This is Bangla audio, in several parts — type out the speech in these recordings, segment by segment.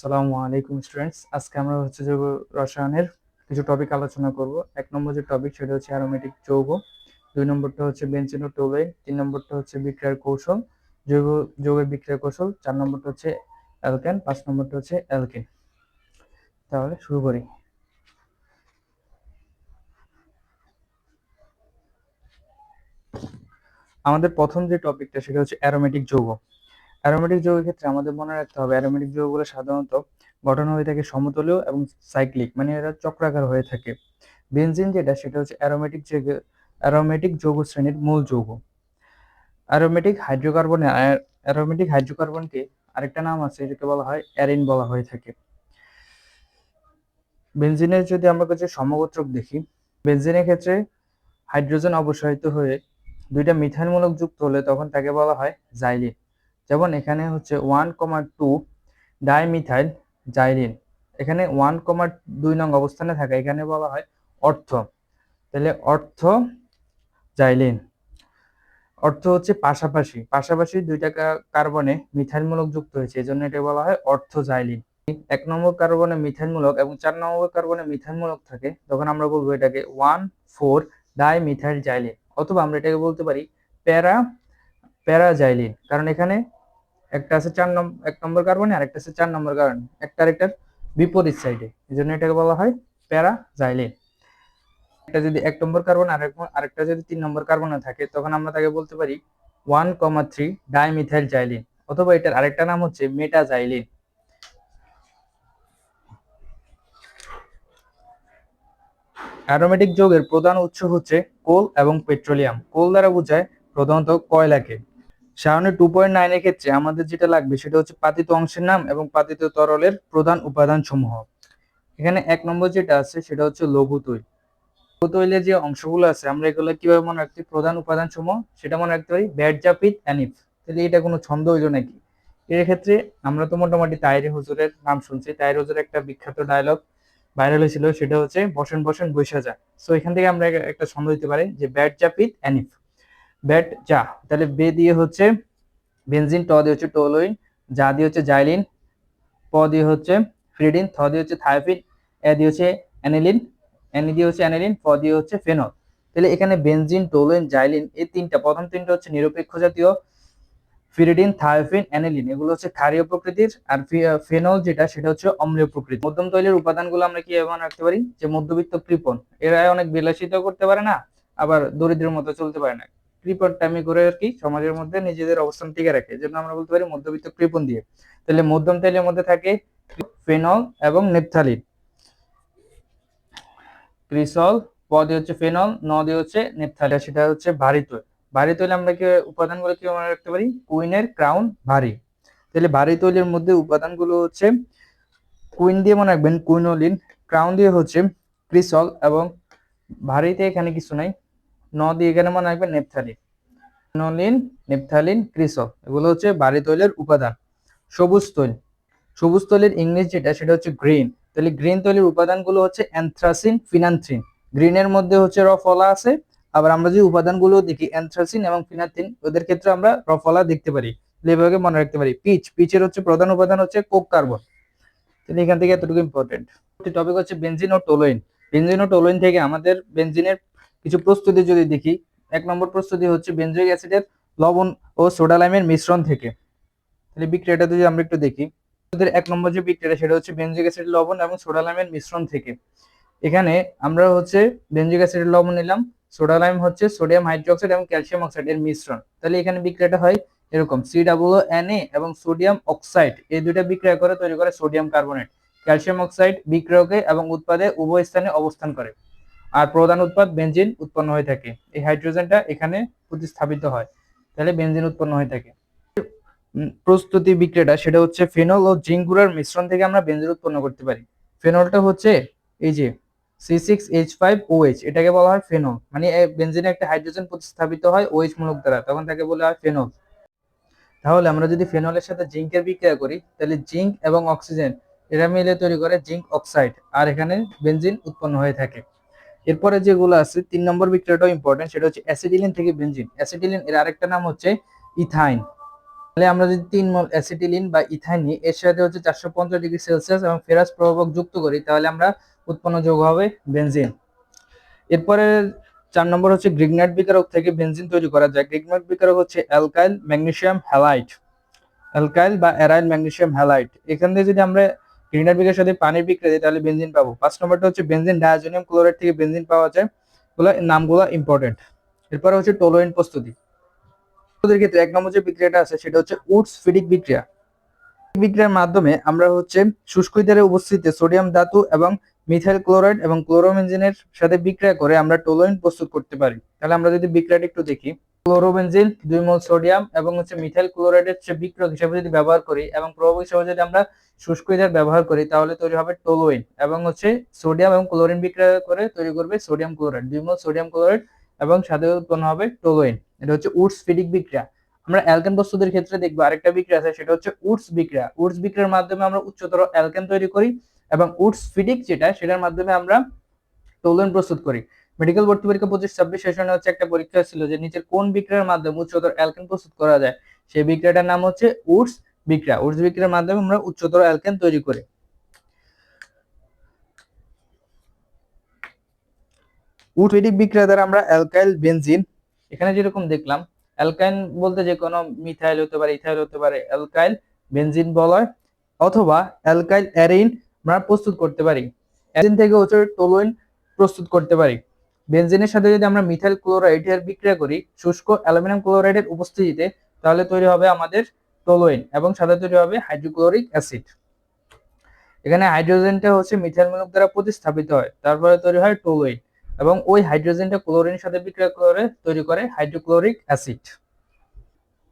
আসসালামু আলাইকুম স্টুডেন্টস। আজকে আমরা জৈব রসায়নের কিছু টপিক আলোচনা করব। এক নম্বর যে টপিক সেটা হচ্ছে অ্যারোমেটিক যৌগ, দুই নম্বরটা হচ্ছে বেনজিন ও টোলুইন, তিন নম্বরটা হচ্ছে বিক্রিয়ার কৌশল, জৈব যৌগের বিক্রিয়ার কৌশল, চার নম্বরটা হচ্ছে অ্যালকেন, পাঁচ নম্বরটা হচ্ছে অ্যালকিন। তাহলে শুরু করি। আমাদের প্রথম যে টপিকটা সেটা হচ্ছে অ্যারোমেটিক যৌগ। অ্যারোমেটিক যৌগের ক্ষেত্রে আমাদের মনে রাখতে হবে অ্যারোমেটিক যৌগগুলো সাধারণত গঠন হয়ে থাকে সমতলীয় এবং সাইক্লিক, মানে এরা চক্রাকার হয়ে থাকে। বেনজিন যেটা সেটা হচ্ছে অ্যারোমেটিক যৌগ শ্রেণীর মূল যৌগ। অ্যারোমেটিক হাইড্রোকার্বনে অ্যারোমেটিক হাইড্রোকার্বনকে আরেকটা নাম আছে, এটাকে বলা হয় অ্যারিন বলা হয়ে থাকে। বেনজিনের যদি আমরা কাছে সমগোত্রক দেখি, বেনজিনের ক্ষেত্রে হাইড্রোজেন অপসারিত হয়ে দুইটা মিথাইল মূলক যুক্ত হলে তখন তাকে বলা হয় জাইলিন। যেমন এখানে হচ্ছে 1,2 ডাইমিথাইল জাইলিন, এখানে 1,2 নং অবস্থানে থাকে, এখানে বলা হয় অর্থ। তাহলে অর্থ জাইলিন অর্থ হচ্ছে পাশাপাশি, পাশাপাশি দুইটা কার্বনে মিথাইল মূলক যুক্ত হয়েছে, এই জন্য এটা বলা হয় অর্থ জাইলিন। এক নম্বর কার্বনে মিথাইল মূলক এবং চার নম্বর কার্বনে মিথাইল মূলক থাকে, তখন আমরা বলবো এটাকে 1,4 ডাইমিথাইল জাইলিন, অথবা আমরা এটাকে বলতে পারি প্যারা প্যারাজাইলিন, কারণ এখানে একটা আছে এক নম্বর কার্বনে আর একটা আছে 4 নম্বর কার্বনে, একটা আরেকটার বিপরীত সাইডে, এই জন্য এটাকে বলা হয় প্যারাজাইলিন। একটা যদি 1 নম্বর কার্বন আর আরেকটা যদি 3 নম্বর কার্বনে থাকে, তখন আমরা তাকে বলতে পারি 1,3 ডাইমিথাইল জাইলিন, অথবা এটার আরেকটা নাম হচ্ছে মেটাজাইলিন। অ্যারোমেটিক যৌগের প্রধান উৎস হচ্ছে কোল এবং পেট্রোলিয়াম। কোল দ্বারা বোঝায় প্রধানত কয়লাকে। সারণী 2.9 এর ক্ষেত্রে আমাদের যেটা লাগবে সেটা হচ্ছে পাতিত অংশের নাম এবং পাতিত তরলের প্রধান উপাদান সমূহ। এখানে 1 নম্বর যেটা আছে সেটা হচ্ছে লঘু তৈল। লঘু তৈলের যে অংশগুলো আছে আমরা এগুলো কিভাবে মনে রাখতে, প্রধান উপাদান সমূহ সেটা মনে রাখতে পারি ব্যাডজাপিত অ্যানিফ। তাহলে এটা কোনো ছন্দ হইলো নাকি? এর ক্ষেত্রে আমরা তো মোটামুটি তাইরি হুজুরের নাম শুনছি। তাইরি হুজুরের একটা বিখ্যাত ডায়লগ ভাইরাল হয়েছিল, সেটা হচ্ছে বসেন বসেন বৈশা যা। সো এখান থেকে আমরা একটা ছন্দ দিতে পারি যে ব্যাডজাপিত অ্যানিফ। ব্যাড যা, তাহলে বে দিয়ে হচ্ছে বেনজিন, ট দিয়ে হচ্ছে টোলুইন, যা দিয়ে হচ্ছে জাইলিন, প দিয়ে হচ্ছে ফ্রিডিন, থ দিয়ে হচ্ছে থায়োফিন, এ দিয়ে হচ্ছে অ্যানিলিন, এন দিয়ে হচ্ছে অ্যানিলিন, ফ দিয়ে হচ্ছে ফেনল। তাহলে এখানে বেনজিন, টোলুইন, জাইলিন এই প্রথম তিনটা হচ্ছে নিরপেক্ষ জাতীয়, ফিরিডিন, থায়োফিন, অ্যানিলিন এগুলো হচ্ছে ক্ষারীয় প্রকৃতির, আর ফেনল যেটা সেটা হচ্ছে অম্লীয় প্রকৃতির। মধ্যম তৈলের উপাদানগুলো আমরা কি মনে রাখতে পারি, যে মধ্যবিত্ত কৃপণ, এরা অনেক বিলাসিতা করতে পারে না, আবার দরিদ্রের মতো চলতে পারে না। কৃপণ টাইমি করে আর কি সমাজের মধ্যে নিজেদের অবস্থান টিকে রাখে, এজন্য আমরা বলতে পারি মধ্যবিত্ত কৃপণ দিয়ে। তাহলে মধ্যম তৈলের মধ্যে থাকে ফেনল এবং নেপথালিন। ক্রিসল, প দিয়ে হচ্ছে ফেনল, ন দিয়ে হচ্ছে নেপথালিন, সেটা হচ্ছে ভারী তৈল। ভারী তৈল আমরা কি উপাদানগুলো কি মনে রাখতে পারি, কুইনের ক্রাউন ভারী। তাহলে ভারী তৈলের মধ্যে উপাদানগুলো হচ্ছে কুইন দিয়ে মনে রাখবেন কুইনোলিন, ক্রাউন দিয়ে হচ্ছে ক্রিসল, এবং ভারীতে এখানে কিছু নাই, ন দিয়ে এখানে মনে রাখবেন নেপথালিন। কুইনোলিন, নেপথালিন, ক্রিসল এগুলো হচ্ছে ভারী তৈলের উপাদান। সবুজ তৈল, সবুজ তৈলের ইংলিশ যেটা সেটা হচ্ছে গ্রিন। তাহলে গ্রিন তৈলের উপাদানগুলো হচ্ছে অ্যানথ্রাসিন, ফিনান্থ্রিন। গ্রিনের মধ্যে হচ্ছে রফলা আছে, আবার আমরা যে উপাদানগুলো দেখি অ্যানথ্রাসিন এবং ফিনান্থ্রিন, ওদের ক্ষেত্রে আমরা রফলা দেখতে পারি। এভাবে মনে রাখতে পারি। পিচের হচ্ছে প্রধান উপাদান হচ্ছে কোক কার্বন। তাহলে এখান থেকে এতটুকু ইম্পর্টেন্ট। টপিক হচ্ছে বেনজিন ও টোলুইন। বেনজিন ও টোলুইন থেকে আমাদের বেনজিনের কিছু প্রস্তুতি যদি দেখি, 1 নম্বর প্রস্তুতি হচ্ছে বেনজোইক অ্যাসিডের লবণ ও সোডা লাইমের মিশ্রণ থেকে। তাহলে বিক্রিয়াটা যদি আমরা একটু দেখি, 1 নম্বর যে বিক্রিয়াটা সেটা হচ্ছে বেনজোইক অ্যাসিডের লবণ এবং সোডা লাইমের মিশ্রণ থেকে। এখানে আমরা হচ্ছে বেনজোইক অ্যাসিডের লবণ নিলাম, সোডা লাইম হচ্ছে সোডিয়াম হাইড্রোক্সাইড এবং ক্যালসিয়াম অক্সাইড এর মিশ্রণ। তাহলে এখানে বিক্রিয়াটা হয় এরকম, COO এবং সোডিয়াম অক্সাইড এই দুইটা বিক্রিয়া করে তৈরি করে সোডিয়াম কার্বনেট। ক্যালসিয়াম অক্সাইড বিক্রিয়কে এবং উৎপাদে উভয় স্থানে অবস্থান করে, আর প্রধান উৎপাদ বেনজিন উৎপন্ন হয়ে থাকে। এই হাইড্রোজেনটা এখানে প্রতিস্থাপিত হয়, তাহলে বেনজিন উৎপন্ন হয়ে থাকে। প্রস্তুতি বিক্রিয়াটা সেটা হচ্ছে ফেনল ও জিঙ্ক গুঁড়ার মিশ্রণ থেকে আমরা বেনজিন উৎপন্ন করতে পারি। ফেনলটা হচ্ছে এই যে C6H5OH, এটাকে বলা হয় ফেনল, মানে বেনজিনে একটা হাইড্রোজেন প্রতিস্থাপিত হয় OH মূলক দ্বারা, তখন তাকে বলা হয় ফেনল। তাহলে আমরা যদি ফেনলের সাথে জিঙ্কের বিক্রিয়া করি, তাহলে জিঙ্ক এবং অক্সিজেন এরা মিলে তৈরি করে জিঙ্ক অক্সাইড, আর এখানে বেনজিন উৎপন্ন হয়ে থাকে। এরপরে যেগুলো আছে 3 নম্বর বিক্রিয়াটাও ইম্পর্টেন্ট, সেটা হচ্ছে অ্যাসিটিলিন থেকে বেনজিন। অ্যাসিটিলিন এর আরেকটা নাম হচ্ছে ইথাইন। তাহলে আমরা যদি 3 মোল অ্যাসিটিলিন বা ইথাইন নিই, এর সাথে হচ্ছে 450 ডিগ্রি সেলসিয়াস এবং ফেরাস প্রভাবক যুক্ত করি, তাহলে আমরা উৎপন্ন যৌগ হবে বেনজিন। এরপরে 4 নম্বর হচ্ছে গ্রিগনাইট বিকারক থেকে বেনজিন তৈরি করা যায়। গ্রিগনাইট বিকারক হচ্ছে অ্যালকাইল ম্যাগনেসিয়াম হ্যালাইড, অ্যালকাইল বা অ্যারাইল ম্যাগনেসিয়াম হ্যালাইড। এখান থেকে যদি আমরা গ্রিগনাইট বিকারের সাথে পানির বিক্রিয়া দিই তাহলে বেনজিন পাবো। 5 নম্বরটা হচ্ছে বেনজিন ডায়াজোনিয়াম ক্লোরাইড থেকে বেনজিন পাওয়া যায়, নামগুলো ইম্পর্টেন্ট। এরপরে হচ্ছে টলোইন প্রস্তুতি। ওদের ক্ষেত্রে 1 নম্বর যে বিক্রিয়াটা আছে সেটা হচ্ছে উডস ফিডিক বিক্রিয়া। বিক্রিয়ার মাধ্যমে আমরা হচ্ছে শুষ্ক ইথারে উপস্থিতিতে সোডিয়াম ধাতু এবং মিথাইল ক্লোরাইড এবং ক্লোরোবেনজিনের সাথে বিক্রিয়া করে আমরা টলোইন প্রস্তুত করতে পারি। তাহলে আমরা যদি বিক্রিয়াটা একটু দেখি, ক্লোরোবেনজিন 2 মোল সোডিয়াম এবং হচ্ছে মিথাইল ক্লোরাইডের বিক্রিয়ক হিসেবে যদি ব্যবহার করি এবং প্রভাবক হিসেবে যদি আমরা শুষ্ক ইথার ব্যবহার করি, তাহলে তৈরি হবে টলোইন এবং হচ্ছে সোডিয়াম এবং ক্লোরিন বিক্রিয়া করে তৈরি করবে সোডিয়াম ক্লোরাইড, 2 মোল সোডিয়াম ক্লোরাইড এবং সাথে উৎপন্ন হবে টলোইন। এটা হচ্ছে উডস ফিডিক বিক্রিয়া। আমরা অ্যালকেন প্রস্তুতের ক্ষেত্রে দেখবো আরেকটা বিক্রিয়া আছে, সেটা হচ্ছে উডস বিক্রিয়া। উডস বিক্রিয়ার মাধ্যমে আমরা উচ্চতর অ্যালকেন তৈরি করি এবং উডস ফিডিক যেটা, সেটার মাধ্যমে আমরা টলোইন প্রস্তুত করি। মেডিকেল ভর্তি পরীক্ষা 25-26 সেশনে হচ্ছে একটা পরীক্ষা ছিল যে নিচের কোন বিক্রিয়ার মাধ্যমে উচ্চতর অ্যালকেন প্রস্তুত করা যায়, সেই বিক্রিয়াটার নাম হচ্ছে উডস বিক্রিয়া। উডস বিক্রিয়ার মাধ্যমে আমরা উচ্চতর অ্যালকেন তৈরি করি। উডস ফিডিক বিক্রিয়া দ্বারা আমরা অ্যালকাইল বেনজিন, এখানে যেরকম দেখলাম অ্যালকাইন বলতে যে কোনো মিথাইল হতে পারে, ইথাইল হতে পারে, অ্যালকাইল বেনজিন বলা হয়, অথবা অ্যালকাইল অ্যারিন আমরা প্রস্তুত করতে পারি। অ্যারিন থেকে হচ্ছে টলোইন প্রস্তুত করতে পারি। বেনজিনের সাথে যদি আমরা মিথাইল ক্লোরাইড এর বিক্রিয়া করি শুষ্ক অ্যালুমিনিয়াম ক্লোরাইডের উপস্থিতিতে, তাহলে তৈরি হবে আমাদের টলোইন এবং সাথে তৈরি হবে হাইড্রোক্লোরিক অ্যাসিড। এখানে হাইড্রোজেনটা হচ্ছে মিথাইল মূলক দ্বারা প্রতিস্থাপিত হয়, তারপরে তৈরি হয় টলোইন এবং ওই হাইড্রোজেনটা ক্লোরিনের সাথে বিক্রিয়া করে তৈরি করে হাইড্রোক্লোরিক অ্যাসিড।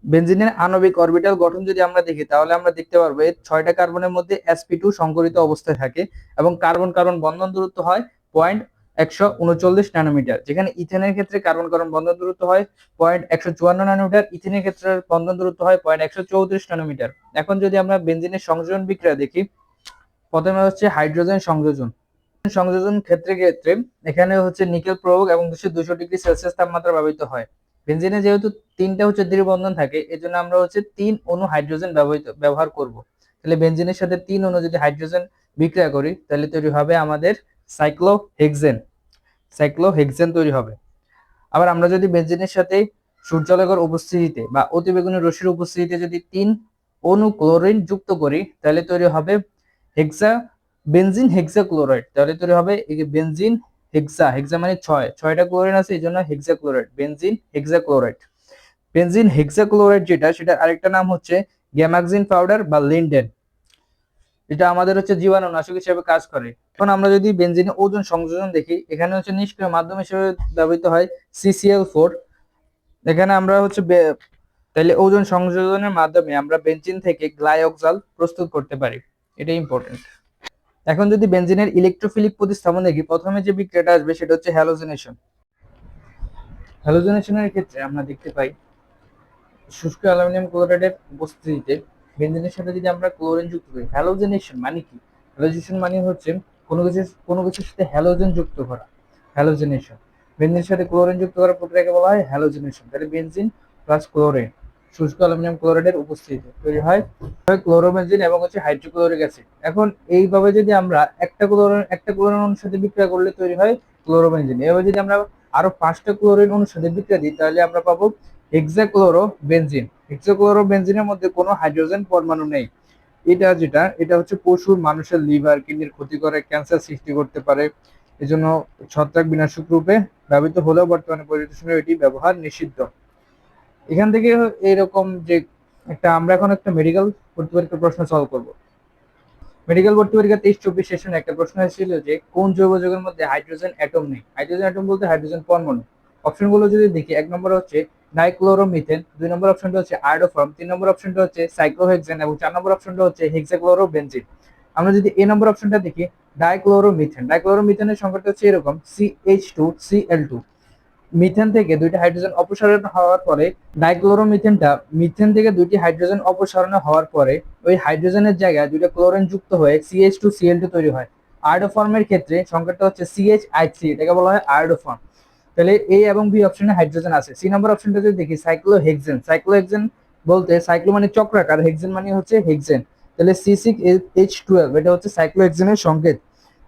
বেনজিনের আণবিক অরবিটাল গঠন যদি আমরা দেখি, তাহলে আমরা দেখতে পারবো এর 6টা কার্বনের মধ্যে sp2 সংকরিত অবস্থায় থাকে এবং কার্বন কার্বন বন্ধন দূরত্ব হয় 0.139 ন্যানোমিটার। যেখানে ইথেনের ক্ষেত্রে কার্বন কার্বন বন্ধন দূরত্ব হয় 0.154 ন্যানোমিটার, ইথেনের ক্ষেত্রে বন্ধন দূরত্ব হয় 0.134 ন্যানোমিটার। এখন যদি আমরা বেনজিনের সংযোজন বিক্রিয়া দেখি, প্রথমে হচ্ছে হাইড্রোজেন সংযোজন। সংযোজন ক্ষেত্রে এখানে হচ্ছে নিকেল প্রয়োগ এবং 200 ডিগ্রি সেলসিয়াস তাপমাত্রা ব্যবহৃত হয়। বেনজিনে যেহেতু 3টা হচ্ছে দ্বিবন্ধন থাকে, এজন্য আমরা হচ্ছে 3 অণু হাইড্রোজেন ব্যবহার করব। তাহলে বেনজিনের সাথে 3 অণু যদি হাইড্রোজেন বিক্রিয়া করি, তাহলে তৈরি হবে আমাদের সাইক্লোহেক্সেন। সাইক্লোহেক্সেন তৈরি হবে। আবার আমরা যদি বেনজিনের সাথে সূর্যালোকের উপস্থিতিতে বা অতিবেগুনি রশ্মির উপস্থিতিতে যদি 3 অণু ক্লোরিন যুক্ত করি, তাহলে তৈরি হবে হেক্সা বেনজিন হেক্সাক্লোরাইড। তাহলে তৈরি হবে বেনজিন হেক্সা মানে 6টা ক্লোরিন আছে, এই জন্য hexachloride, benzene hexachloride. Benzene hexachloride যেটা, সেটার আরেকটা নাম হচ্ছে গ্যামাক্সিন পাউডার বা লিন্ডেন। এটা আমাদের হচ্ছে জীবাণুনাশক হিসেবে কাজ করে। এখন আমরা যদি বেনজিনের ওজোন সংযোজন দেখি, এখানে হচ্ছে নিষ্ক্রিয় মাধ্যম হিসেবে ব্যবহৃত হয় CCl4। এখানে আমরা হচ্ছে তাহলে ওজোন সংযোজনের মাধ্যমে আমরা বেনজিন থেকে গ্লাইঅক্সাল প্রস্তুত করতে পারি, এটা ইম্পর্টেন্ট। এখন যদি বেনজিনের ইলেকট্রোফিলিক প্রতিস্থাপন দেখি, প্রথমে যে বিক্রিয়াটা আসবে সেটা হচ্ছে হ্যালোজেনেশন। হ্যালোজেনেশনের ক্ষেত্রে আমরা দেখতে পাই শুষ্ক অ্যালুমিনিয়াম ক্লোরাইডের উপস্থিতিতে বেনজিনের সাথে যদি আমরা ক্লোরিন যুক্ত করি। হ্যালোজেনেশন মানে কি? হ্যালোজেনেশন মানে হচ্ছে কোনো কিছুর সাথে হ্যালোজেন যুক্ত করা, হ্যালোজেনেশন। বেনজিনের সাথে ক্লোরিন যুক্ত করার প্রক্রিয়াকে বলা হয় হ্যালোজেনেশন। তাহলে বেনজিন প্লাস ক্লোরিন শুষ্ক অ্যালুমিনিয়াম ক্লোরাইডের উপস্থিতিতে তৈরি হয় ক্লোরোবেনজিন এবং হচ্ছে হাইড্রোক্লোরিক অ্যাসিড। এখন এইভাবে যদি আমরা একটা ক্লোরিন অণুর সাথে বিক্রিয়া করলে তৈরি হয় ক্লোরোবেনজিন। এভাবে যদি আমরা আরো 5টা ক্লোরিন অণুর সাথে বিক্রিয়া দিই, তাহলে আমরা পাবো হেক্সাক্লোরোবেনজিন। হেক্সাক্লোরোবেনজিনের মধ্যে কোনো হাইড্রোজেন পরমাণু নেই। এটা হচ্ছে পশুর, মানুষের লিভার কিডনির ক্ষতি করে, ক্যান্সার সৃষ্টি করতে পারে, এজন্য ছত্রাক বিনাশক রূপে ব্যবহৃত হলেও বর্তমানে পরিবেশনে এটি ব্যবহার নিষিদ্ধ। এখান থেকে এইরকম যে আমরা এখন একটা মেডিকেল ভর্তি পরীক্ষার প্রশ্ন সলভ করব। মেডিকেল ভর্তি পরীক্ষা 23-24 সেশনে একটা প্রশ্ন এসেছিল যে কোন জৈব যৌগের মধ্যে হাইড্রোজেন অ্যাটম নেই। হাইড্রোজেন অ্যাটম বলতে হাইড্রোজেন পরমাণু। অপশনগুলো যদি দেখি, 1 নম্বর হচ্ছে ডাইক্লোরোমিথেন, 2 নম্বর অপশনটা হচ্ছে আয়োডোফর্ম, 3 নম্বর অপশনটা হচ্ছে সাইক্লোহেক্সেন এবং 4 নম্বর অপশনটা হচ্ছে হেক্সাক্লোরোবেনজিন। আমরা যদি এ নম্বর অপশনটা দেখি, ডাইক্লোরোমিথেনের সংখ্যাটা হচ্ছে এরকম CH2Cl2। মিথেন থেকে 2টি হাইড্রোজেন অপসারণ হওয়ার পরে মিথেন থেকে 2টি হাইড্রোজেন অপসারণ হওয়ার পরে ওই হাইড্রোজেনের জায়গায় 2টা ক্লোরিন যুক্ত হয়ে CH2Cl2 তৈরি হয়। আয়োডোফর্মের ক্ষেত্রে সংখ্যাটা হচ্ছে CH3, এটাকে বলা হয় আয়োডোফর্ম। তাহলে এ এবং বি অপশনে হাইড্রোজেন আছে। সি নম্বর অপশনটা যদি দেখি সাইক্লোহেক্সেন বলতে সাইক্লো মানে চক্রাকার, হেক্সেন মানে হচ্ছে হেক্সেন। তাহলে C6H12 এটা হচ্ছে সাইক্লোহেক্সেনের সংকেত।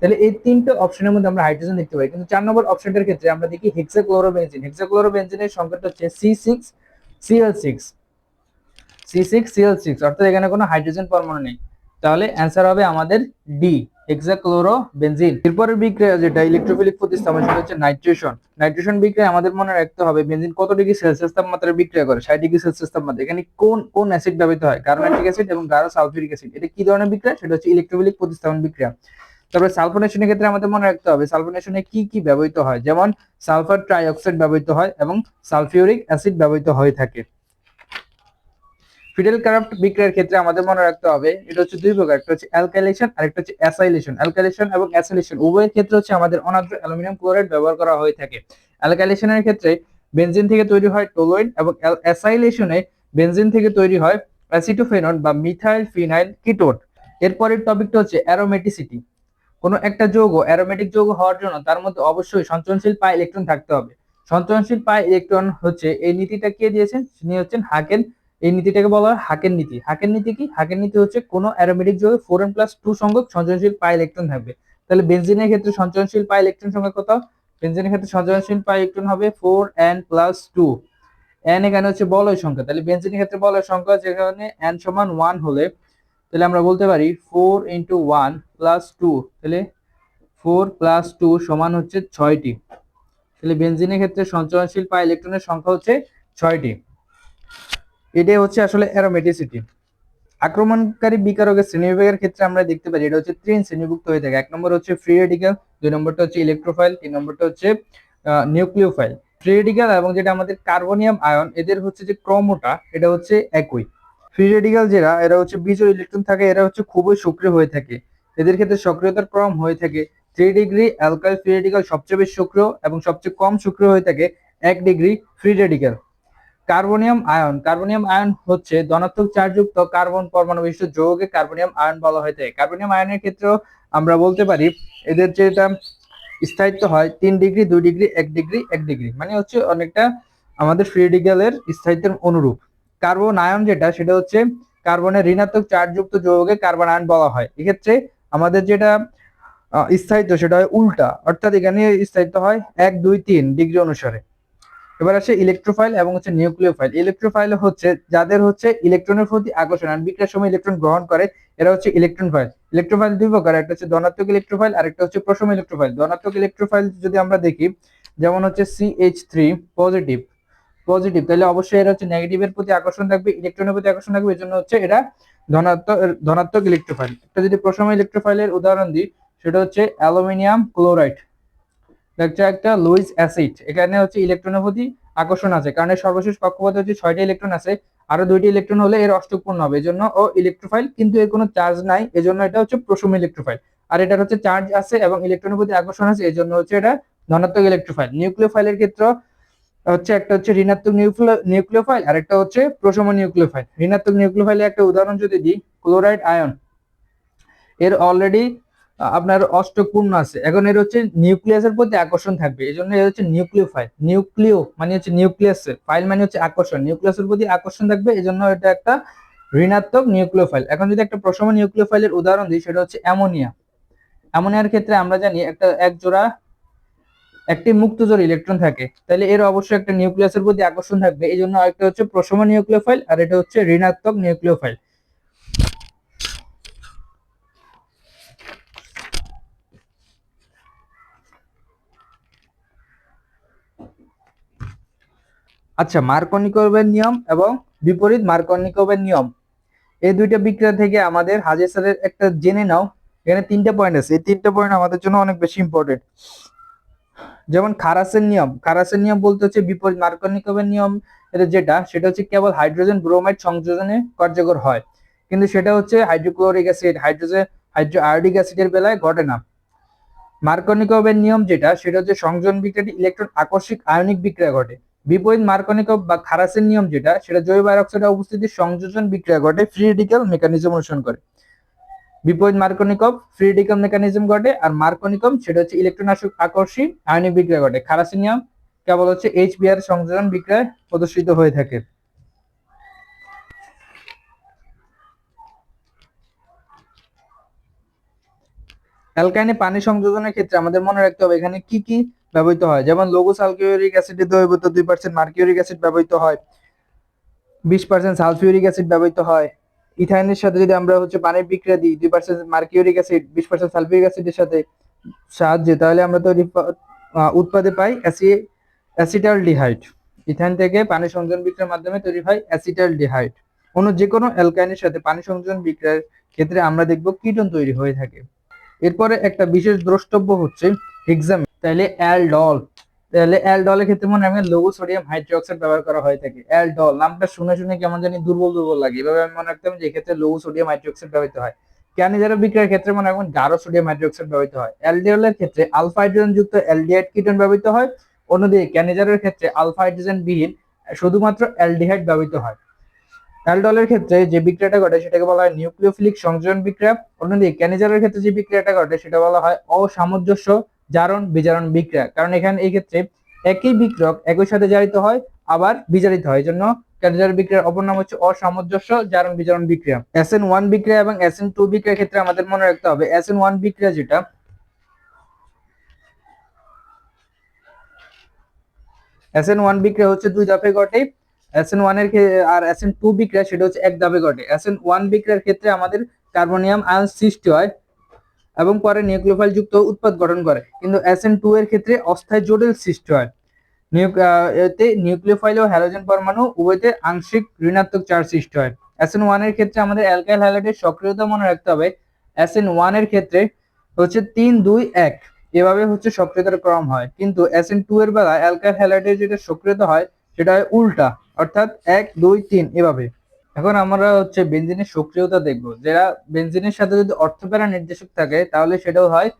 তাহলে এই তিনটে অপশনের মধ্যে আমরা হাইড্রোজেন দেখতে পাই, কিন্তু 4 নম্বর অপশনটার ক্ষেত্রে আমরা দেখি হেক্সাক্লোরোবেনজিন। হেক্সাক্লোরোবেনজিনের সংকেতটা হচ্ছে C6Cl6, C6Cl6, অর্থাৎ এখানে কোনো হাইড্রোজেন পরমাণু নেই। তাহলে অ্যান্সার হবে আমাদের ডি, হেক্সাক্লোরোবেনজিন। এরপরের বিক্রিয়া যেটা ইলেকট্রোফিলিক প্রতিস্থাপন, সেটা হচ্ছে নাইট্রেশন। নাইট্রেশন বিক্রিয়া আমাদের মনে রাখতে হবে বেনজিন কত ডিগ্রি সেলসিয়াস তাপমাত্রায় বিক্রিয়া করে, 60 ডিগ্রি সেলসিয়াস তাপমাত্রা। এখানে কোন কোন অ্যাসিড ব্যবহৃত হয়, কার্বনিক অ্যাসিড এবং গাঢ় সালফিউরিক অ্যাসিড। এটা কি ধরনের বিক্রিয়া, সেটা হচ্ছে ইলেকট্রোফিলিক প্রতিস্থাপন বিক্রিয়া। তারপরে সালফোনেশনের ক্ষেত্রে আমাদের মনে রাখতে হবে সালফোনেশনে কি কি ব্যবহৃত হয়, যেমন সালফার ট্রাইঅক্সাইড ব্যবহৃত হয় এবং সালফিউরিক অ্যাসিড ব্যবহৃত হয়ে থাকে। ফিডেল ক্রাফট বিক্রিয়ার ক্ষেত্রে আমাদের মনে রাখতে হবে এটা হচ্ছে দুই প্রকার, একটা হচ্ছে অ্যালকাইলেশন আর একটা হচ্ছে অ্যাসাইলেশন। অ্যালকাইলেশন এবং অ্যাসাইলেশন উভয়ের ক্ষেত্রে হচ্ছে আমাদের অনার্দ্র অ্যালুমিনিয়াম ক্লোরাইড ব্যবহার করা হয়ে থাকে। অ্যালকাইলেশনের ক্ষেত্রে বেনজিন থেকে তৈরি হয় টোলুইন, এবং অ্যাসাইলেশনে বেনজিন থেকে তৈরি হয় অ্যাসিটোফেনন বা মিথাইল ফিনাইল কিটোন। এরপরের টপিকটা হচ্ছে অ্যারোমেটিসিটি। কোনো একটা যৌগ অ্যারোমেটিক যৌগ হওয়ার জন্য তার মধ্যে অবশ্যই সঞ্চরণশীল পাই ইলেকট্রন থাকতে হবে। সঞ্চরণশীল পাই ইলেকট্রন হচ্ছে, এই নীতিটা কে দিয়েছেন, তিনি হচ্ছেন হাকেন। এই নীতিটাকে বলা হয় হাকের নীতি। হাকের নীতি কি, হাকের নীতি হচ্ছে কোনো অ্যারোমেটিক যৌগে 4n+2 সংখ্যক সঞ্চরণশীল পাই ইলেকট্রন থাকবে। তাহলে বেনজিনের ক্ষেত্রে সঞ্চরণশীল পাই ইলেকট্রন সংখ্যা কত, বেনজিনের ক্ষেত্রে সঞ্চরণশীল পাই ইলেকট্রন হবে 4n+2। n এখানে হচ্ছে বলয় সংখ্যা, তাহলে বেনজিনের ক্ষেত্রে বলয় সংখ্যা যেখানে n সমান 1 হলে, তাহলে আমরা বলতে পারি 4 × 1 + 2, তাহলে 4 + 2 সমান হচ্ছে 6টি। তাহলে বেনজিনের ক্ষেত্রে সঞ্চরণশীল পাই ইলেকট্রনের সংখ্যা হচ্ছে 6টি। এটাই হচ্ছে আসলে অ্যারোমেটিসিটি। আক্রমণকারী বিকারকের শ্রেণীবিভাগের ক্ষেত্রে আমরা দেখতে পারি এটা হচ্ছে 3 শ্রেণীভুক্ত হয়ে থাকে। 1 নম্বর হচ্ছে ফ্রি রেডিক্যাল, 2 নম্বরটা হচ্ছে ইলেকট্রোফাইল, 3 নম্বরটা হচ্ছে নিউক্লিওফাইল। ফ্রি রেডিক্যাল এবং যেটা আমাদের কার্বনিয়াম আয়ন, এদের হচ্ছে যে ক্রমটা এটা হচ্ছে একই। ফ্রি রেডিক্যাল যারা, এরা হচ্ছে বিজোড় ইলেকট্রন থাকে, এরা হচ্ছে খুবই সক্রিয় হয়ে থাকে। এদের ক্ষেত্রে সক্রিয়তার ক্রম হয়ে থাকে 3 ডিগ্রি অ্যালকাইল ফ্রি রেডিক্যাল সবচেয়ে বেশি সক্রিয়, এবং সবচেয়ে কম সক্রিয় হয়ে থাকে 1 degree free radical. Carbonium ion হচ্ছে ধনাত্মক চার্জযুক্ত কার্বন পরমাণু বিশিষ্ট যৌগকে কার্বনিয়াম আয়ন বলা হয়ে থাকে। কার্বনিয়াম আয়নের ক্ষেত্রেও আমরা বলতে পারি এদের যেটা স্থায়িত্ব হয় 3 ডিগ্রি 2 ডিগ্রি 1 ডিগ্রি 1 ডিগ্রি, মানে হচ্ছে অনেকটা আমাদের ফ্রি রেডিক্যালের স্থায়িত্বের অনুরূপ। কার্বন আয়ন যেটা, সেটা হচ্ছে কার্বনের ঋণাত্মক চার্জযুক্ত যৌগকে কার্বন আয়ন বলা হয়। এক্ষেত্রে আমাদের যেটা স্থায়িত্ব সেটা হয় উল্টা, অর্থাৎ এখানে স্থায়িত্ব হয় 1 2 3 ডিগ্রি অনুসারে। এবার আসে ইলেকট্রোফাইল এবং হচ্ছে নিউক্লিওফাইল। ইলেকট্রোফাইল হচ্ছে যাদের হচ্ছে ইলেকট্রনের প্রতি আকর্ষণ আর বিক্রিয়ার সময় ইলেকট্রন গ্রহণ করে, এরা হচ্ছে ইলেকট্রনফাইল। ইলেকট্রোফাইল দুই প্রকার, একটা হচ্ছে ধনাত্মক ইলেকট্রোফাইল আর একটা হচ্ছে প্রশম ইলেকট্রোফাইল। ধনাত্মক ইলেকট্রোফাইল যদি আমরা দেখি, যেমন হচ্ছে CH3 পজিটিভ, তাহলে অবশ্যই এরা হচ্ছে নেগেটিভের প্রতি আকর্ষণ থাকবে, ইলেকট্রনের প্রতি আকর্ষণ থাকবে, এজন্য হচ্ছে এরা ধনাত্মক ইলেকট্রোফাইল। একটা যদি প্রশম ইলেকট্রোফাইলের উদাহরণ দিই, সেটা হচ্ছে অ্যালুমিনিয়াম ক্লোরাইড, দেখছে একটা লুইস অ্যাসিড। এখানে হচ্ছে ইলেকট্রনের প্রতি আকর্ষণ আছে, কারণ এর সর্বশেষ কক্ষপথে হচ্ছে 6টি ইলেকট্রন আছে, আরো 2টি ইলেকট্রন হলে এর অষ্টক পূর্ণ হবে, এজন্য ও ইলেকট্রোফাইল, কিন্তু এর কোনো চার্জ নাই, এজন্য এটা হচ্ছে প্রশম ইলেকট্রোফাইল। আর এটার হচ্ছে চার্জ আছে এবং ইলেকট্রনের প্রতি আকর্ষণ আছে, এজন্য হচ্ছে এটা ধনাত্মক ইলেকট্রোফাইল। নিউক্লিওফাইলের ক্ষেত্রে হচ্ছে একটা হচ্ছে ঋণাত্মক নিউক্লিওফাইল আর একটা হচ্ছে প্রশম নিউক্লিওফাইল। ঋণাত্মক নিউক্লিওফাইলের একটা উদাহরণ যদি দিই, ক্লোরাইড আয়ন, এর অলরেডি আপনার অষ্টক পূর্ণ আছে, এখন এর হচ্ছে নিউক্লিয়াসের প্রতি আকর্ষণ থাকবে, এই জন্য এর হচ্ছে নিউক্লিওফাইল। নিউক্লিও মানে হচ্ছে নিউক্লিয়াসের, ফাইল মানে হচ্ছে আকর্ষণ, নিউক্লিয়াসের প্রতি আকর্ষণ থাকবে, এই জন্য এটা একটা ঋণাত্মক নিউক্লিওফাইল। এখন যদি একটা প্রশম নিউক্লিওফাইলের উদাহরণ দিই, সেটা হচ্ছে অ্যামোনিয়া। অ্যামোনিয়ার ক্ষেত্রে আমরা জানি একটি মুক্ত জোড় ইলেকট্রন থাকে, তাহলে এর অবশ্যই একটা নিউক্লিয়াসের প্রতি আকর্ষণ থাকবে, এই জন্য একটা হচ্ছে প্রশম নিউক্লিওফাইল আর এটা হচ্ছে ঋণাত্মক নিউক্লিওফাইল। আচ্ছা, মার্কনিকোভের নিয়ম এবং বিপরীত মার্কনিকোভের নিয়ম, এই দুইটা বিক্রিয়া থেকে আমাদের হাজের স্যারের একটা জেনে নাও। এখানে 3টা পয়েন্ট আছে, এই 3টা পয়েন্ট আমাদের জন্য অনেক বেশি ইম্পর্টেন্ট। যেমন খারাসের নিয়ম বলতে হচ্ছে বিপরীত মার্কনিকোভের নিয়ম, এটা যেটা সেটা হচ্ছে কেবল হাইড্রোজেন ব্রোমাইড সংযোজনে কার্যকর হয়, কিন্তু সেটা হচ্ছে হাইড্রোক্লোরিক অ্যাসিড, হাইড্রো আয়োডিক অ্যাসিডের বেলায় ঘটে না। মার্কনিকোভের নিয়ম যেটা, সেটা হচ্ছে সংযোজন বিক্রিয়াটি ইলেকট্রন আকস্মিক আয়নিক বিক্রিয়া ঘটে। বিপরীত মার্কনিকভ বা খারাসের নিয়ম যেটা, সেটা জৈব অক্সাইডের উপস্থিতির সংযোজন বিক্রিয়া ঘটে, ফ্রি রেডিক্যাল মেকানিজম অনুসরণ করে। বিপরীত মার্কনিকভ ফ্রি রেডিক্যাল মেকানিজম ঘটে, আর মার্কনিকভ সেটা হচ্ছে ইলেকট্রন আকর্ষী আয়নিক বিক্রিয়া ঘটে। খারাসের নিয়ম কেবল হচ্ছে HBr সংযোজন বিক্রিয়ায় প্রদর্শিত হয়ে থাকে। অ্যালকাইনে পানি সংযোজনের ক্ষেত্রে আমাদের মনে রাখতে হবে এখানে কি কি ব্যবহৃত হয়, যেমন লঘু সালফিউরিক অ্যাসিডে দ্রবীভূত 2% মার্কিউরিক অ্যাসিড ব্যবহৃত হয়, 20% সালফিউরিক অ্যাসিড ব্যবহৃত হয়। ইথাইনের সাথে যদি আমরা পানির বিক্রিয়া দিই 2% মার্কিউরিক অ্যাসিড 20% সালফিউরিক অ্যাসিডের সাথে সাহায্যে, তাহলে আমরা উৎপাদে পাই অ্যাসিটালডিহাইড। ইথাইন থেকে পানি সংযোজন বিক্রিয়ার মাধ্যমে তৈরি হয় অ্যাসিটালডিহাইড। অন্য যে কোনো অ্যালকাইনের সাথে পানি সংযোজন বিক্রিয়ার ক্ষেত্রে আমরা দেখব কিটোন তৈরি হয়ে থাকে। এরপরে একটা বিশেষ দ্রষ্টব্য হচ্ছে হেক্সামিন। তাহলে অ্যালডলের ক্ষেত্রে মনে রাখবেন লঘু সোডিয়াম হাইড্রোক্সাইড ব্যবহার করা হয়ে থাকে। অ্যালডল নামটা শুনে শুনে কেমন জানি দুর্বল দুর্বল লাগে, এভাবে আমি মনে রাখতাম যে ক্ষেত্রে লঘু সোডিয়াম হাইড্রোক্সাইড ব্যবহৃত হয়। ক্যানিজার বিক্রিয়ার ক্ষেত্রে মনে রাখবেন গাঢ় সোডিয়াম হাইড্রোক্সাইড ব্যবহৃত হয়। অ্যালডিহলের ক্ষেত্রে আলফা হাইড্রোজেন যুক্ত অ্যালডিহাইড কিটোন ব্যবহৃত হয়। অন্যদিকে ক্যানিজারের ক্ষেত্রে আলফা হাইড্রোজেন বিহীন শুধুমাত্র অ্যালডিহাইড ব্যবহৃত হয়। অ্যালডলের ক্ষেত্রে যে বিক্রিয়াটা ঘটে সেটাকে বলা হয় নিউক্লিওফিলিক সংযোজন বিক্রিয়া। অন্যদিকে ক্যানিজারের ক্ষেত্রে যে বিক্রিয়াটা ঘটে সেটা বলা হয় অসামঞ্জস্য জারণ বিজারণ বিক্রিয়া, কারণ এখানে এই ক্ষেত্রে একই বিক্রিয়ক একই সাথে জারিত হয় আবার বিজারিত হয়, এই জন্য ক্যানিজার বিক্রিয়ার অপর নাম হচ্ছে অসামঞ্জস্য জারণ বিজারণ বিক্রিয়া। SN1 বিক্রিয়া এবং SN2 বিক্রিয়ার ক্ষেত্রে আমাদের মনে রাখতে হবে SN1 বিক্রিয়া যেটা, SN1 বিক্রিয়া হচ্ছে 2 ধাপে ঘটে। SN1 এর আর SN2 বিক্রিয়া সেটা হচ্ছে 1 ধাপে ঘটে। SN1 বিক্রিয়ার ক্ষেত্রে আমাদের কার্বনিয়াম আয়ন সৃষ্টি হয় এবং পরে নিউক্লিওফাইল যুক্ত উৎপাদ গঠন করে, কিন্তু SN2 এর ক্ষেত্রে অস্থায়ী জটিল সৃষ্টি হয়। এতে নিউক্লিওফাইল ও হ্যালোজেন পরমাণু উভয়তে আংশিক ঋণাত্মক চার্জ সৃষ্টি হয়। SN1 এর ক্ষেত্রে আমাদের অ্যালকাইল হ্যালাইডের সক্রিয়তা মনে রাখতে হবে। SN1 এর ক্ষেত্রে 3 2 1 এভাবে সক্রিয়তার ক্রম হয়, কিন্তু SN2 এর বেলা অ্যালকাইল হ্যালাইডের যেটা সক্রিয়তা হয় সেটা হয় উল্টা, অর্থাৎ 1 2 3 এভাবে। এখন আমরা বেনজিনের সক্রিয়তা দেখব। যারা বেনজিনের সাথে যদি অর্থপ্যারা নির্দেশক থাকে তাহলে সেটাও হয়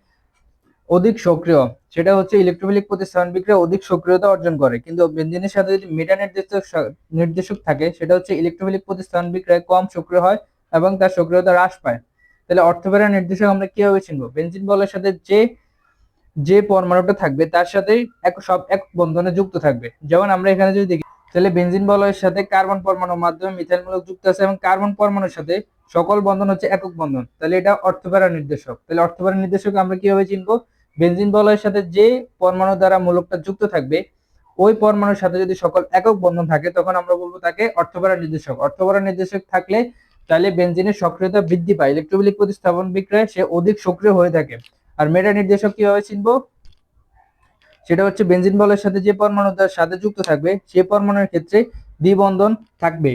অধিক সক্রিয়, সেটা ইলেকট্রোফিলিক প্রতিস্থাপন বিক্রিয়া অধিক সক্রিয়তা অর্জন করে। কিন্তু বেনজিনের সাথে যদি মেটা নির্দেশক থাকে সেটা ইলেকট্রোফিলিক প্রতিস্থাপন বিক্রিয়ায় কম সক্রিয় হয় এবং তার সক্রিয়তা হ্রাস পায়। তাহলে অর্থপ্যারা নির্দেশক আমরা কিভাবে চিনব? বেনজিন বলের সাথে যে পরমাণুটা থাকবে তার সাথে এক বন্ধনে যুক্ত থাকবে। যেমন আমরা এখানে যদি দেখি, তাহলে বেনজিন বলয়ের সাথে কার্বন পরমাণুর মাধ্যমে মিথাইল মূলক যুক্ত আছে এবং কার্বন পরমাণুর সাথে সকল বন্ধন একক বন্ধন, তাহলে এটা অর্থপ্যারা নির্দেশক। তাহলে অর্থপ্যারা নির্দেশক আমরা কিভাবে চিনবো? বেনজিন বলয়ের সাথে যে পরমাণু দ্বারা মূলকটা যুক্ত থাকবে ওই পরমাণুর সাথে যদি সকল একক বন্ধন থাকে তখন আমরা বলবো তাকে অর্থপ্যারা নির্দেশক। অর্থপ্যারা নির্দেশক থাকলে তাহলে বেনজিনের সক্রিয়তা বৃদ্ধি পায়, ইলেকট্রোফিলিক প্রতিস্থাপন বিক্রিয়ায় সে অধিক সক্রিয় হয়ে থাকে। আর মেটা নির্দেশক কিভাবে চিনবো? সেটা বেনজিন বলের সাথে যে পরমাণু তার সাথে যুক্ত থাকবে সেই পরমাণুর ক্ষেত্রে দ্বিবন্ধন থাকবে,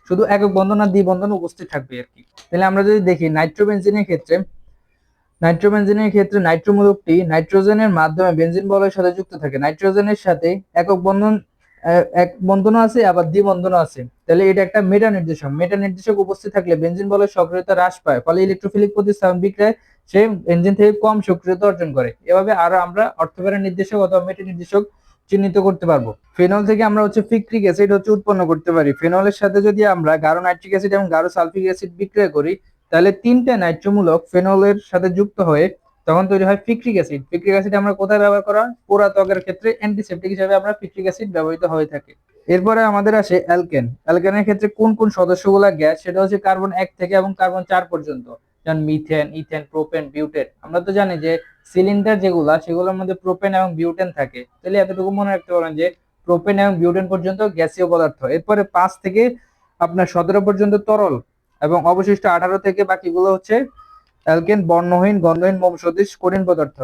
শুধু একক বন্ধন আর দ্বিবন্ধন উপস্থিত থাকবে আর কি। তাহলে আমরা যদি দেখি নাইট্রোবেনজিনের ক্ষেত্রে নাইট্রোমূলকটি নাইট্রোজেনের মাধ্যমে বেনজিন বলয়ের সাথে যুক্ত থাকে। নাইট্রোজেনের সাথে একক বন্ধন এক বন্ধনও আছে আবার দ্বিবন্ধনও আছে, তাহলে এটা একটা মেটা নির্দেশক। মেটা নির্দেশক উপস্থিত থাকলে বেনজিন বলয়ের সক্রিয়তা হ্রাস পায়, ফলে ইলেকট্রোফিলিক প্রতিস্থাপন বিক্রিয়ায় সে বেনজিন থেকে কম সক্রিয়তা অর্জন করে। এভাবে আরো আমরা অর্থপ্যারা নির্দেশক অথবা মেটা নির্দেশক চিহ্নিত করতে পারবো। ফেনল থেকে আমরা ফিক্রিক অ্যাসিড উৎপন্ন করতে পারি। ফেনলের সাথে যদি আমরা গাঢ় নাইট্রিক অ্যাসিড এবং গাঢ় সালফিক অ্যাসিড বিক্রিয়া করি তাহলে 3টে নাইট্রোমূলক ফেনলের সাথে যুক্ত হয়ে তখন তৈরি হয় ফিক্রিক অ্যাসিড। ফিক্রিক অ্যাসিড আমরা কোথায় ব্যবহার করা হয়? পোড়া ত্বকের ক্ষেত্রে অ্যান্টিসেপটিক হিসেবে আমরা ফিক্রিক অ্যাসিড ব্যবহৃত হয়ে থাকে। এরপরে আমাদের আসে অ্যালকেন। অ্যালকেনের ক্ষেত্রে কোন কোন সদস্যগুলা গ্যাস, সেটা কার্বন 1 থেকে এবং কার্বন 4 পর্যন্ত, যেমন মিথেন, ইথেন, প্রোপেন, বিউটেন। আমরা তো জানি যে সিলিন্ডার যেগুলা সেগুলোর মধ্যে প্রোপেন এবং বিউটেন থাকে, তাহলে এতটুকু মনে রাখতে পারেন যে প্রোপেন এবং বিউটেন পর্যন্ত গ্যাসীয় পদার্থ। এরপরে 5 থেকে আপনার 17 পর্যন্ত তরল এবং অবশিষ্ট 18 থেকে বাকিগুলো অ্যালকেন, বর্ণহীন গন্ধহীন মোম সদৃশ কঠিন পদার্থ।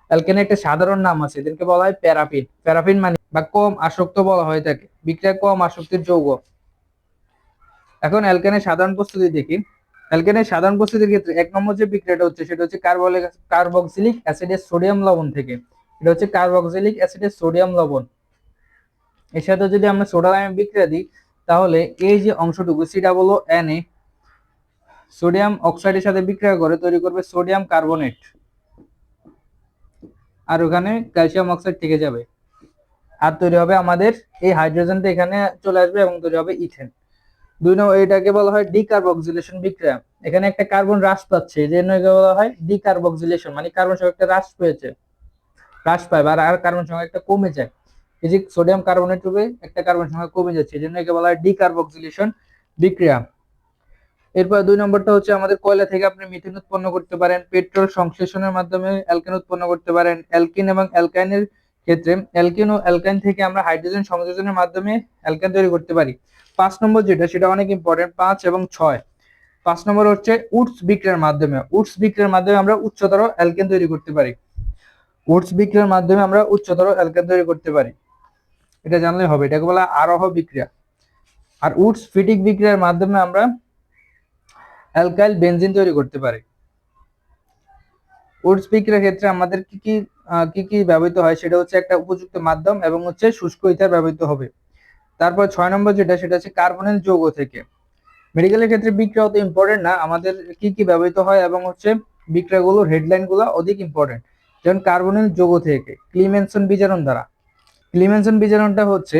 অ্যালকেনের একটা সাধারণ নাম আছে, এদেরকে বলা হয় প্যারাফিন। প্যারাফিন মানে বা কম আসক্ত বলা হয়ে থাকে, বিক্রিয়া কম আসক্তির যৌগ। এখন অ্যালকেনের সাধারণ প্রস্তুতি দেখি। অ্যালকেনের সাধারণ প্রস্তুতির ক্ষেত্রে 1 নম্বর যে বিক্রিয়াটা সেটা কার্বক্সিলিক অ্যাসিডের সোডিয়াম লবণ থেকে। এটা কার্বক্সিলিক অ্যাসিডের সোডিয়াম লবণ। এর সাথে যদি আমরা সোডা লাইমের বিক্রিয়া দিই তাহলে এই যে অংশটুকু COO সোডিয়াম অক্সাইডের সাথে বিক্রিয়া করে তৈরি করবে সোডিয়াম কার্বনেট, আর ওখানে ক্যালসিয়াম অক্সাইড থেকে যাবে, আর তৈরি হবে আমাদের এই হাইড্রোজেনটা এখানে চলে আসবে এবং তৈরি হবে ইথেন। 2 নম্বর এটাকে বলা হয় ডিকার্বক্সিলেশন বিক্রিয়া। এখানে একটা কার্বন হ্রাস পাচ্ছে, এই জন্য একে বলা হয় ডিকার্বক্সিলেশন, মানে কার্বন সংখ্যা হ্রাস পায় বা আর কার্বন সংখ্যা একটা কমে যায়। এই যে সোডিয়াম কার্বনেট রূপে একটা কার্বন সংখ্যা কমে যাচ্ছে, এই জন্য একে বলা হয় ডিকার্বক্সিলেশন বিক্রিয়া। এরপর 2 নম্বরটা হচ্ছে আমাদের কয়লা থেকে আপনি মিথেন উৎপন্ন করতে পারেন, পেট্রোল সংশ্লেষণের মাধ্যমে অ্যালকেন উৎপন্ন করতে পারেন, অ্যালকিন এবং অ্যালকাইনের ক্ষেত্রে অ্যালকিন ও অ্যালকাইন থেকে আমরা হাইড্রোজেন সংযোজনের মাধ্যমে অ্যালকেন তৈরি করতে পারি। 5 নম্বর যেটা সেটা অনেক ইম্পর্টেন্ট, 5 এবং 6। 5 নম্বর হচ্ছে উডস বিক্রিয়ার মাধ্যমে, উডস বিক্রিয়ার মাধ্যমে আমরা উচ্চতর অ্যালকেন তৈরি করতে পারি। উডস বিক্রিয়ার মাধ্যমে আমরা উচ্চতর অ্যালকেন তৈরি করতে পারি, এটা জানলে হবে, এটাকে বলা আরোহ বিক্রিয়া। আর উডস ফিটিক বিক্রিয়ার মাধ্যমে আমরা অ্যালকাইল বেনজিন তৈরি করতে পারি। উডস বিক্রিয়ার ক্ষেত্রে আমাদের কি কি ব্যবহৃত হয় সেটা হচ্ছে একটা উপযুক্ত মাধ্যম এবং হচ্ছে শুষ্ক ইথার ব্যবহৃত হবে। তারপর 6 নম্বর যেটা সেটা হচ্ছে কার্বনের যৌগ থেকে। মেডিকেলের ক্ষেত্রে বিক্রিয়া অত ইম্পর্টেন্ট না, আমাদের কি ব্যবহৃত হয় এবং হচ্ছে বিক্রিয়াগুলোর হেডলাইন গুলো অধিক ইম্পর্টেন্ট। যেমন কার্বনের যৌগ থেকে ক্লিমেনসন বিজারণ দ্বারা। ক্লিমেনসন বিজারণটা হচ্ছে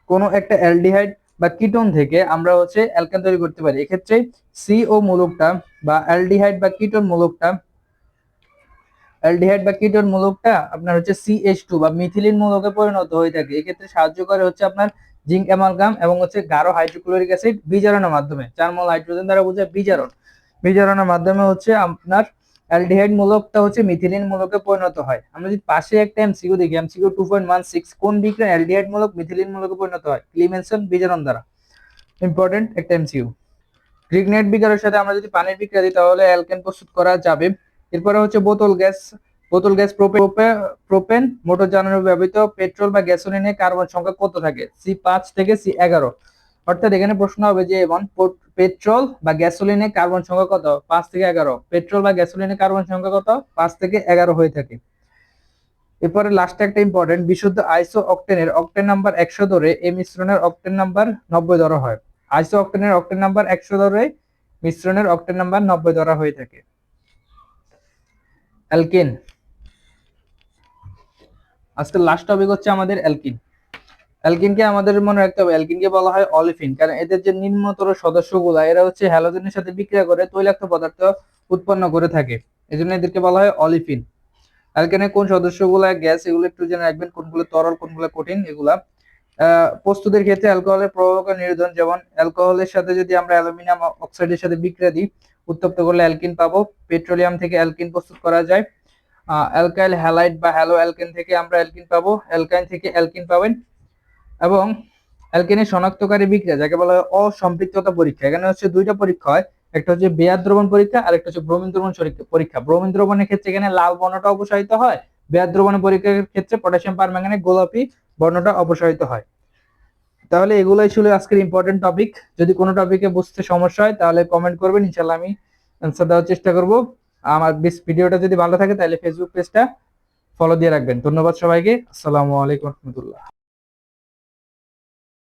কোনো একটা অ্যালডিহাইড বা কিটোন থেকে আমরা হচ্ছে অ্যালকেন তৈরি করতে পারি। এক্ষেত্রে সিও মূলকটা বা অ্যালডিহাইড বা কিটোন মূলকটা আপনার হচ্ছে CH2 বা মিথিলিন মূলকে পরিণত হয়ে থাকে। এক্ষেত্রে সাহায্য করে হচ্ছে আপনার জিঙ্ক অ্যামালগাম এবং হচ্ছে গাঢ় হাইড্রোক্লোরিক অ্যাসিড বিজারণের মাধ্যমে। 4 মোল হাইড্রোজেন দ্বারা বোঝায় বিজারণের মাধ্যমে হচ্ছে আপনার অ্যালডিহাইড মূলকটা হচ্ছে মিথিলিন মূলকে পরিণত হয়। আমরা যদি পাশে একটা এমসিকিউ দেখি, এমসিকিউ 2.16, কোন বিক্রিয়া অ্যালডিহাইড মূলক মিথিলিন মূলকে পরিণত হয়? ক্লিমেনসন বিজারণ দ্বারা। ইম্পর্টেন্ট একটা এমসিকিউ। গ্রিগনেট বিকারের সাথে আমরা যদি পানির বিক্রিয়া দিই তাহলে অ্যালকেন প্রস্তুত করা যাবে। এরপরে হচ্ছে বোতল গ্যাস প্রোপেন মোটরযানে ব্যবহৃত পেট্রোল বা গ্যাসোলিনে কার্বন সংখ্যা কত থাকে? C5 থেকে C11। অর্থাৎ এখানে প্রশ্ন হবে যে পেট্রোল বা গ্যাসোলিনে কার্বন সংখ্যা কত? 5 থেকে 11। পেট্রোল বা গ্যাসোলিনে কার্বন সংখ্যা কত? 5 থেকে 11 হয়ে থাকে। এরপরে লাস্টে একটা ইম্পর্টেন্ট, বিশুদ্ধ আইসো অক্টেনের অক্টেন নাম্বার 100 ধরে এই মিশ্রণের অক্টেন নাম্বার 90 ধরা হয়। আইসো অক্টেনের অক্টেন নাম্বার 100 ধরে মিশ্রণের অক্টেন নাম্বার 90 ধরা হয়ে থাকে। অ্যালকিন, আজকের লাস্ট টপিক হচ্ছে আমাদের অ্যালকিন। অ্যালকিনকে আমাদের মনে রাখতে হবে, অ্যালকিনকে বলা হয় অলিফিন, কারণ এদের যে নিম্নতর সদস্যগুলা এরা হচ্ছে হ্যালোজেনের সাথে বিক্রিয়া করে তৈলাক্ত পদার্থ উৎপন্ন করে থাকে, এজন্য এদেরকে বলা হয় অলিফিন। অ্যালকেনের কোন সদস্যগুলা গ্যাস এগুলো একটু জেনে রাখবেন, কোনগুলো তরল কোনগুলো কঠিন এগুলা। প্রস্তুতের ক্ষেত্রে অ্যালকোহলের প্রভাবক নির্ধারণ, যেমন অ্যালকোহলের সাথে যদি আমরা অ্যালুমিনিয়াম অক্সাইডের সাথে বিক্রিয়া দিই, উত্তপ্ত করলে অ্যালকিন পাবো। পেট্রোলিয়াম থেকে অ্যালকিন প্রস্তুত করা যায়। অ্যালকাইল হ্যালাইড বা হ্যালো অ্যালকেন থেকে আমরা অ্যালকিন পাবো, অ্যালকাইন থেকে অ্যালকিন পাবেন। এবং অ্যালকেনের শনাক্তকারী বিক্রিয়া যাকে বলা হয় অসম্পৃক্ততা পরীক্ষা, এখানে হচ্ছে দুইটা পরীক্ষা হয়, একটা হচ্ছে বেয়ার দ্রবণ পরীক্ষা আর একটা হচ্ছে ব্রোমিন দ্রবণ পরীক্ষা। ব্রোমিন দ্রবণের ক্ষেত্রে এখানে লাল বর্ণটা অপসারিত হয়, বেয়ার দ্রবণের পরীক্ষার ক্ষেত্রে পটাশিয়াম পারম্যাঙ্গানেট গোলাপি বর্ণটা অপসারিত হয়। তাহলে এগুলাই ছিল আজকের ইম্পর্টেন্ট টপিক। যদি কোনো টপিকে বুঝতে সমস্যা হয় তাহলে কমেন্ট করবেন, ইনশাআল্লাহ আমি অ্যান্সার দেওয়ার চেষ্টা করব। আমার ভিডিওটা যদি ভালো থাকে তাহলে ফেসবুক পেজটা ফলো দিয়ে রাখবেন। ধন্যবাদ সবাইকে। আসসালামু আলাইকুম রহমতুল্লাহ।